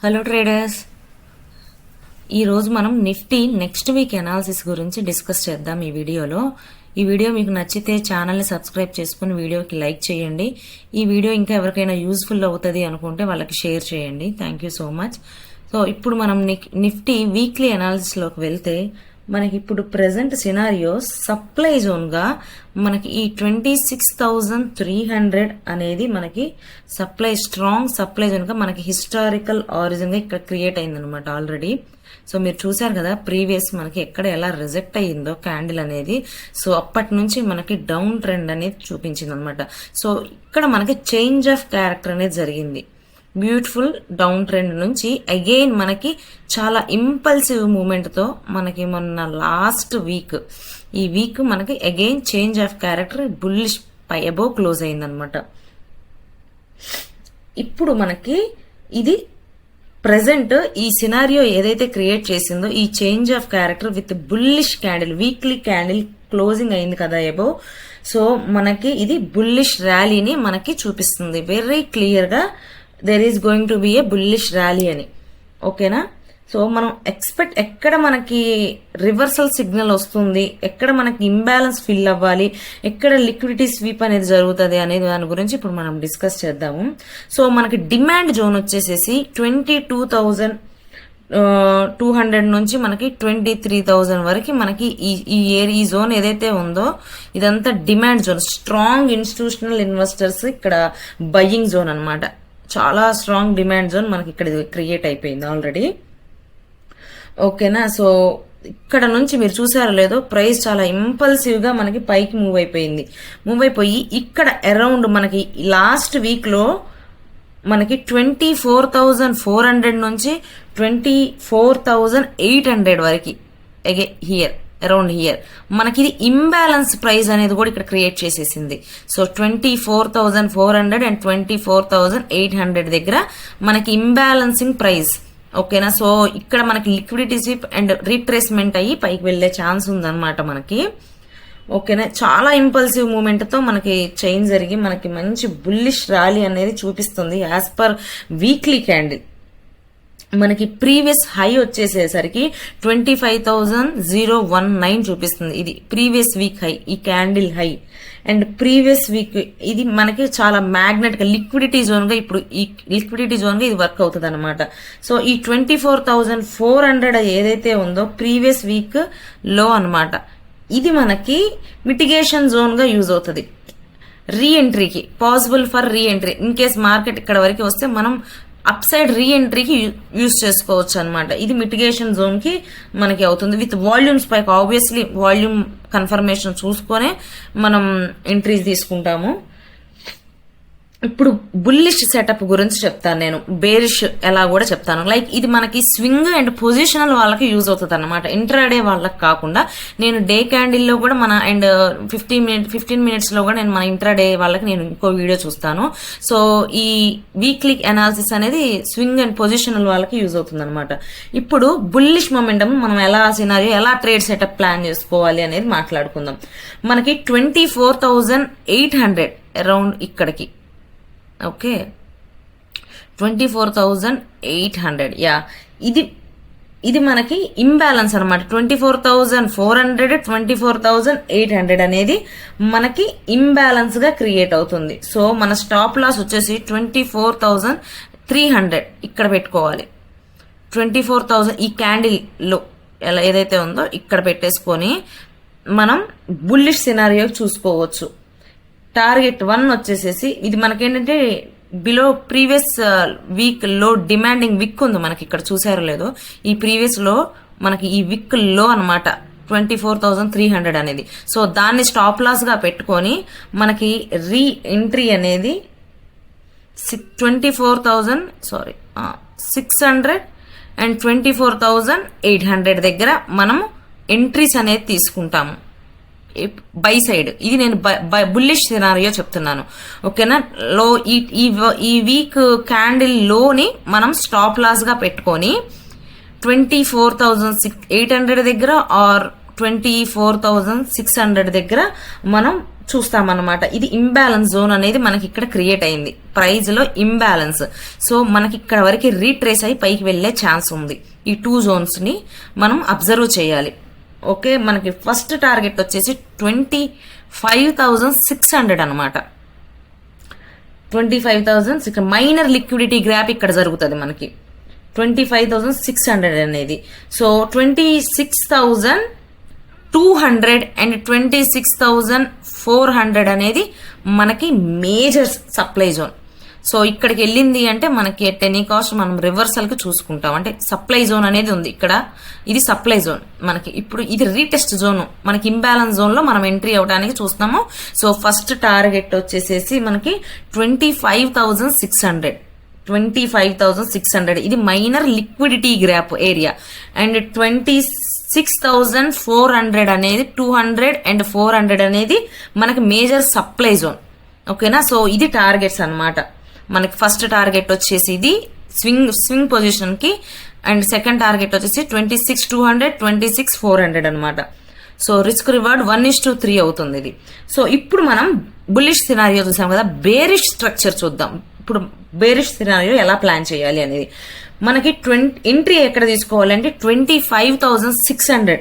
Hello traders, ఈరోజు మనం Nifty next week analysis గురించి డిస్కస్ చేద్దాం ఈ వీడియోలో. ఈ వీడియో మీకు నచ్చితే ఛానల్ని సబ్స్క్రైబ్ చేసుకుని వీడియోకి లైక్ చేయండి. ఈ వీడియో ఇంకా ఎవరికైనా యూజ్ఫుల్ అవుతుంది అనుకుంటే వాళ్ళకి షేర్ చేయండి. Thank you so much. So ఇప్పుడు మనం నిఫ్టీ వీక్లీ అనాలిసిస్లోకి వెళ్తే మనకి ఇప్పుడు ప్రెసెంట్ సినారియో సప్లై జోన్గా మనకి ఈ 26,300 అనేది మనకి స్ట్రాంగ్ సప్లై జోన్గా మనకి హిస్టారికల్ ఆరిజిన్గా ఇక్కడ క్రియేట్ అయిందనమాట ఆల్రెడీ. సో మీరు చూసారు కదా ప్రీవియస్ మనకి ఎక్కడ ఎలా రిజెక్ట్ అయ్యిందో క్యాండిల్ అనేది. సో అప్పటి నుంచి మనకి డౌన్ ట్రెండ్ అనేది చూపించింది అనమాట. సో ఇక్కడ మనకి చేంజ్ ఆఫ్ క్యారెక్టర్ అనేది జరిగింది. బ్యూటిఫుల్ డౌన్ ట్రెండ్ నుంచి అగైన్ మనకి చాలా ఇంపల్సివ్ మూమెంట్తో మనకి మొన్న లాస్ట్ వీక్ ఈ వీక్ మనకి again change of character bullish పై అబోవ్ క్లోజ్ అయిందనమాట. ఇప్పుడు మనకి ఇది ప్రెసెంట్ ఈ సినారియో ఏదైతే క్రియేట్ చేసిందో ఈ change of character with bullish candle weekly candle closing అయింది కదా అబోవ్. సో మనకి ఇది బుల్లిష్ ర్యాలీని మనకి చూపిస్తుంది వెరీ క్లియర్ గా. There is going to be A bullish rally అని. ఓకేనా? సో మనం ఎక్స్పెక్ట్ ఎక్కడ మనకి రివర్సల్ సిగ్నల్ వస్తుంది, ఎక్కడ మనకి ఇంబ్యాలెన్స్ ఫిల్ అవ్వాలి, ఎక్కడ లిక్విడిటీ స్వీప్ అనేది జరుగుతుంది అనేది దాని గురించి ఇప్పుడు మనం డిస్కస్ చేద్దాము. సో మనకి డిమాండ్ జోన్ వచ్చేసేసి 22,200 నుంచి మనకి 23,000 వరకు మనకి ఈ జోన్ ఏదైతే ఉందో ఇదంతా demand zone. Strong institutional investors ఇక్కడ బయ్యింగ్ జోన్ అన్నమాట. చాలా స్ట్రాంగ్ డిమాండ్ జోన్ మనకి ఇక్కడ క్రియేట్ అయిపోయింది ఆల్రెడీ. ఓకేనా? సో ఇక్కడ నుంచి మీరు చూసారో లేదో ప్రైస్ చాలా ఇంపల్సివ్ గా మనకి పైకి మూవ్ అయిపోయి ఇక్కడ అరౌండ్ మనకి లాస్ట్ వీక్ లో మనకి 24,400 నుంచి 24,800 వరకు అరౌండ్ హియర్ మనకి ఇది ఇంబ్యాలెన్స్ ప్రైస్ అనేది కూడా ఇక్కడ క్రియేట్ చేసేసింది. సో 24,400 అండ్ 24,800 దగ్గర మనకి ఇంబ్యాలెన్సింగ్ ప్రైస్. ఓకేనా? సో ఇక్కడ మనకి లిక్విడిటీ స్వీప్ అండ్ రీట్రేస్మెంట్ అయ్యి పైకి వెళ్లే ఛాన్స్ ఉందన్నమాట మనకి. ఓకేనా? చాలా ఇంపల్సివ్ మూమెంట్ తో మనకి చేంజ్ జరిగి మనకి మంచి బుల్లిష్ ర్యాలీ అనేది చూపిస్తుంది యాజ్ పర్ వీక్లీ క్యాండిల్. మనకి ప్రీవియస్ హై వచ్చేసేసరికి 25,019 చూపిస్తుంది. ఇది ప్రీవియస్ వీక్ హై, ఈ candle high. And previous week ఇది మనకి చాలా మ్యాగ్నెట్ గా లిక్విడిటీ జోన్ గా ఇప్పుడు ఈ లిక్విడిటీ జోన్ గా ఇది వర్క్ అవుతుంది అనమాట. సో ఈ 24,400 ఏదైతే ఉందో ప్రీవియస్ వీక్ లో అనమాట. ఇది మనకి మిటిగేషన్ జోన్ గా యూజ్ అవుతుంది రీఎంట్రీకి, possible for reentry. In case market ఇక్కడ వరకు వస్తే మనం అప్ సైడ్ రీఎంట్రీకి యూజ్ చేసుకోవచ్చు అనమాట. ఇది మిటిగేషన్ జోన్ కి మనకి అవుతుంది విత్ వాల్యూమ్స్ పైకి. ఆబ్వియస్లీ వాల్యూమ్ కన్ఫర్మేషన్ చూసుకొనే మనం ఎంట్రీస్ తీసుకుంటాము. ఇప్పుడు బుల్లిష్ సెటప్ గురించి చెప్తాను నేను, బేరిష్ ఎలా కూడా చెప్తాను. లైక్ ఇది మనకి స్వింగ్ అండ్ పొజిషనల్ వాళ్ళకి యూజ్ అవుతుంది అనమాట, ఇంట్రాడే వాళ్ళకి కాకుండా. నేను డే క్యాండిల్ లో కూడా మన అండ్ 15 minutes లో కూడా నేను మన ఇంట్రాడే వాళ్ళకి నేను ఇంకో వీడియో చూస్తాను. సో ఈ వీక్లీ అనాలిసిస్ అనేది స్వింగ్ అండ్ పొజిషనల్ వాళ్ళకి యూజ్ అవుతుంది అనమాట. ఇప్పుడు బుల్లిష్ మొమెంటమ్ మనం ఎలా సినారియో ఎలా ట్రేడ్ సెటప్ ప్లాన్ చేసుకోవాలి అనేది మాట్లాడుకుందాం. మనకి 24,800 అరౌండ్ ఇక్కడికి. Okay, 24,800 yeah. ఇది మనకి ఇంబ్యాలెన్స్ అనమాట. 24,400 24,800 అనేది మనకి ఇంబ్యాలెన్స్ గా క్రియేట్ అవుతుంది. సో మన స్టాప్ లాస్ వచ్చేసి 24,300 ఇక్కడ పెట్టుకోవాలి. 24,000 ఈ క్యాండిల్ లో ఎలా ఏదైతే ఉందో ఇక్కడ పెట్టేసుకొని మనం బుల్లిష్ సినారియో చూసుకోవచ్చు. టార్గెట్ 1 వచ్చేసేసి ఇది మనకేంటంటే బిలో ప్రీవియస్ వీక్ లో డిమాండింగ్ విక్ ఉంది మనకి ఇక్కడ చూసారో లేదో. ఈ ప్రీవియస్ లో మనకి ఈ విక్ లో అనమాట 24,300 అనేది. సో దాన్ని స్టాప్ లాస్ గా పెట్టుకొని మనకి రీ ఎంట్రీ అనేది 600 అండ్ 24,800 దగ్గర మనం ఎంట్రీస్ అనేది తీసుకుంటాము బై సైడ్. ఇది నేను బుల్లిష్ సినారియో చెప్తున్నాను. ఓకేనా? లో ఈ వీక్ క్యాండిల్ లోని మనం స్టాప్ లాస్ గా పెట్టుకొని 24,800 దగ్గర ఆర్ 24,600 దగ్గర మనం చూస్తామన్నమాట. ఇది ఇంబ్యాలెన్స్ జోన్ అనేది మనకి ఇక్కడ క్రియేట్ అయింది, ప్రైజ్ లో ఇంబ్యాలెన్స్. సో మనకి ఇక్కడ వరకు రీట్రేస్ అయి పైకి వెళ్లే ఛాన్స్ ఉంది. ఈ 2 జోన్స్ ని మనం అబ్జర్వ్ చేయాలి. ఓకే, మనకి ఫస్ట్ టార్గెట్ వచ్చేసి 25,600 అనమాట. 25,600 మైనర్ లిక్విడిటీ గ్యాప్ ఇక్కడ జరుగుతుంది మనకి. 25,600 అనేది. సో 26,200 అండ్ 26,400 అనేది మనకి మేజర్ సప్లై జోన్. సో ఇక్కడికి వెళ్ళింది అంటే మనకి ఎట్ ఎనీ కాస్ట్ మనం రివర్సల్ కి చూసుకుంటాం. అంటే సప్లై జోన్ అనేది ఉంది ఇక్కడ, ఇది సప్లై జోన్ మనకి. ఇప్పుడు ఇది రీటెస్ట్ జోన్, మనకి ఇంబ్యాలెన్స్ జోన్ లో మనం ఎంట్రీ అవడానికి చూస్తాము. సో ఫస్ట్ టార్గెట్ వచ్చేసేసి మనకి 25,600. 25,600 ఇది minor liquidity gap area. And 26,400 అనేది 200 అండ్ 400 అనేది మనకి మేజర్ సప్లై జోన్. ఓకేనా, సో ఇది టార్గెట్స్ అన్నమాట. మనకి ఫస్ట్ టార్గెట్ వచ్చేసి ఇది స్వింగ్ పొజిషన్ కి, అండ్ సెకండ్ టార్గెట్ వచ్చేసి 26,200, 26,400 అనమాట. సో రిస్క్ రివార్డ్ 1:3 అవుతుంది ఇది. సో ఇప్పుడు మనం బుల్లిష్ సినారియో చూసాం కదా, బేరిష్ స్ట్రక్చర్ చూద్దాం. ఇప్పుడు బేరిష్ సినారియో ఎలా ప్లాన్ చేయాలి అనేది. మనకి ఎంట్రీ ఎక్కడ తీసుకోవాలంటే 25,600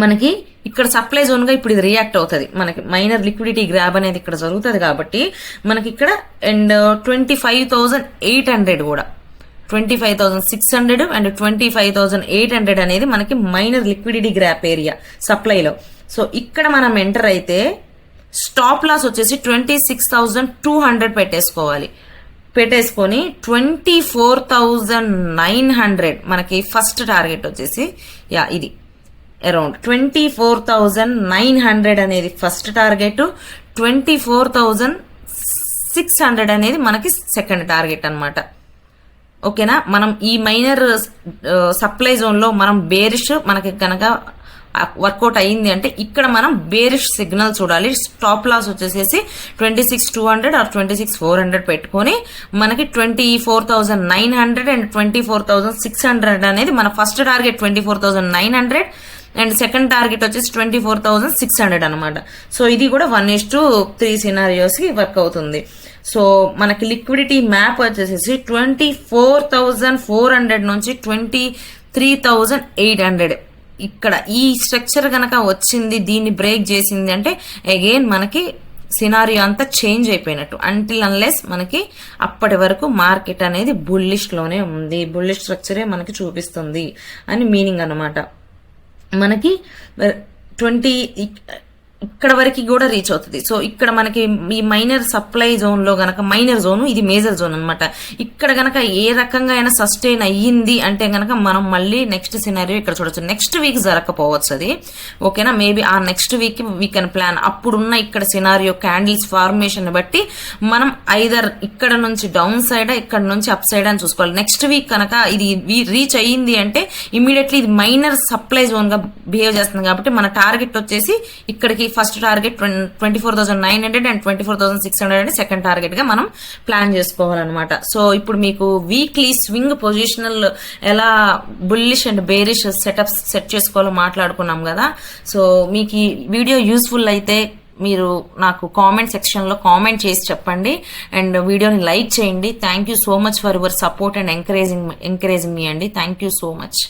మనకి ఇక్కడ సప్లై జోన్ గా ఇప్పుడు ఇది రియాక్ట్ అవుతుంది. మనకి మైనర్ లిక్విడిటీ గ్రాబ్ అనేది ఇక్కడ జరుగుతుంది కాబట్టి మనకి ఇక్కడ, అండ్ 25,800 కూడా, 25,600 అండ్ 25,800 అనేది మనకి మైనర్ లిక్విడిటీ గ్రాప్ ఏరియా సప్లైలో. సో ఇక్కడ మనం ఎంటర్ అయితే స్టాప్ లాస్ వచ్చేసి 26,200 పెట్టేసుకొని 24,900 మనకి ఫస్ట్ టార్గెట్ వచ్చేసి ఇది అరౌండ్ 24,900 అనేది ఫస్ట్ టార్గెట్, 24,600 అనేది మనకి సెకండ్ టార్గెట్ అన్నమాట. ఓకేనా, మనం ఈ మైనర్ సప్లై జోన్ లో మనం బేరిష్ మనకి కనుక వర్కౌట్ అయింది అంటే ఇక్కడ మనం బేరిష్ సిగ్నల్ చూడాలి. స్టాప్ లాస్ వచ్చేసేసి 26,200 ఆర్ 26,400 పెట్టుకొని మనకి 24,900 అండ్ 24,600 అనేది మన first target 24,900 and second target వచ్చేసి 24,600 అనమాట. సో ఇది కూడా 1:3 సినారియోస్ కి వర్క్ అవుతుంది. సో మనకి లిక్విడిటీ మ్యాప్ వచ్చేసి 24,400 నుంచి 23,800. ఇక్కడ ఈ స్ట్రక్చర్ గనక వచ్చింది, దీన్ని బ్రేక్ చేసింది అంటే అగైన్ మనకి సినారియో అంతా చేంజ్ అయిపోయినట్టు. అంటిల్ అన్లెస్ మనకి అప్పటి వరకు మార్కెట్ అనేది బుల్లిష్ లోనే ఉంది, బుల్లిష్ స్ట్రక్చరే మనకి చూపిస్తుంది అని మీనింగ్ అన్నమాట. మనకి 20 ఇక్కడ వరకు కూడా రీచ్ అవుతుంది. సో ఇక్కడ మనకి ఈ మైనర్ సప్లై జోన్ లో గనక, మైనర్ జోన్ ఇది మేజర్ జోన్ అనమాట, ఇక్కడ గనక ఏ రకంగా అయినా సస్టైన్ అయ్యింది అంటే గనక మనం మళ్ళీ నెక్స్ట్ సినారియో ఇక్కడ చూడొచ్చు. నెక్స్ట్ వీక్ జరగకపోవచ్చు అది, ఓకేనా. మేబీ ఆ next week we can plan. అప్పుడున్న ఇక్కడ సినారియో క్యాండిల్స్ ఫార్మేషన్ బట్టి మనం ఐదర్ ఇక్కడ నుంచి డౌన్ సైడ్, ఇక్కడ నుంచి అప్ సైడ్ అని చూసుకోవాలి. నెక్స్ట్ వీక్ కనుక ఇది రీచ్ అయ్యింది అంటే ఇమీడియట్లీ ఇది మైనర్ సప్లై జోన్ గా బిహేవ్ చేస్తుంది కాబట్టి మన టార్గెట్ వచ్చేసి ఇక్కడికి ఫస్ట్ టార్గెట్ 24,900 అండ్ 24,600 అని సెకండ్ టార్గెట్ గా మనం ప్లాన్ చేసుకోవాలన్నమాట. సో ఇప్పుడు మీకు వీక్లీ స్వింగ్ పొజిషనల్ ఎలా bullish and bearish setups set చేసుకోవాలో మాట్లాడుకున్నాం కదా. సో మీకు ఈ వీడియో యూస్ఫుల్ అయితే మీరు నాకు కామెంట్ సెక్షన్ లో కామెంట్ చేసి చెప్పండి అండ్ వీడియోని లైక్ చేయండి. Thank you so much for your support and encouraging మీ అండి. Thank you so much.